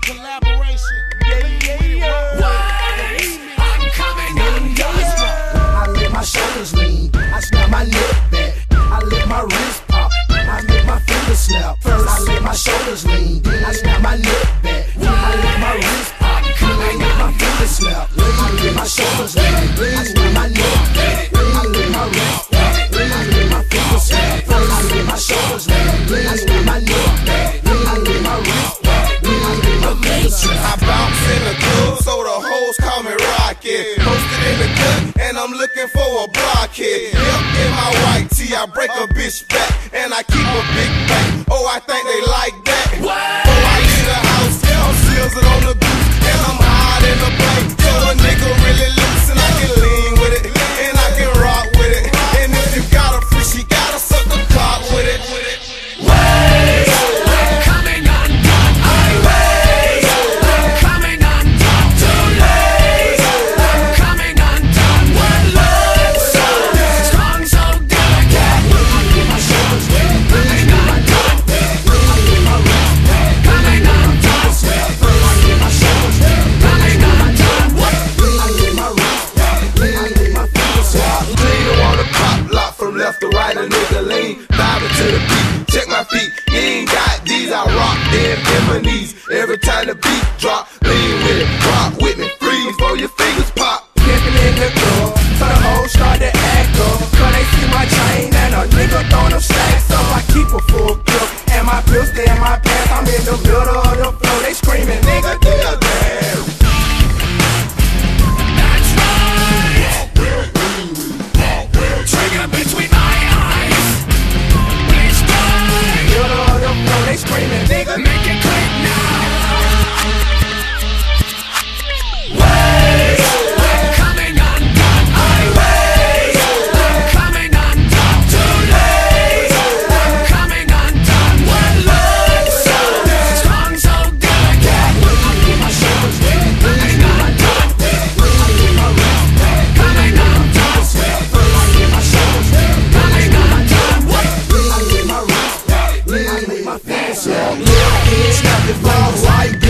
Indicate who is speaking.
Speaker 1: collaboration.
Speaker 2: I'm coming undone.
Speaker 3: I let my shoulders lean, I snap my neck back, I let my wrist pop, I make my fingers snap. First I let my shoulders lean, then I snap my neck back, I let my wrist pop, then I make my fingers snap. I let my shoulders lean, I snap my neck back, I let my wrist pop, then I make my fingers snap. First I let my shoulders lean, then I snap my neck back, then I let my wrist pop, then I make my fingers snap.
Speaker 4: I bounce in the club, so the hoes call me Rocket. Posted in the cut, and I'm looking for a blockhead. Yep, in my white tee, I break a bitch back, and I keep a big back. Oh, I think they like that. Oh, I leave the house, yeah, I'm sizzling on the goose, and I'm hot in the bank. So a nigga really loose, and I can lean with it, and I can rock with it. And if you got a free, she gotta suck the cock with it. Left to right, a nigga lean, vibing to the beat. Check my feet, you ain't got these. I rock them in my knees. Every time the beat drop, lean with it, rock with me, freeze before your fingers pop.
Speaker 3: Pimpin' in the club, so the hoes start to act up. Cause they see my chain and a nigga throwin' them stacks up. I keep a full clip, and my pills stay in my pants. I'm in the middle of the floor, they screamin', nigga, do your dance.
Speaker 2: Between my eyes, please die.
Speaker 3: Middle of the floor, they screamin', nigga,
Speaker 2: Make it quick now. I'm coming undone. I'm coming undone. Too late. I'm coming undone. We're love so strong, so delicate.
Speaker 3: my shoulders lean,
Speaker 2: Coming undone.
Speaker 3: coming undone.
Speaker 2: Coming undone.
Speaker 3: I let my wrist pop, then I let my fingers snap. Left hand snap it from the right.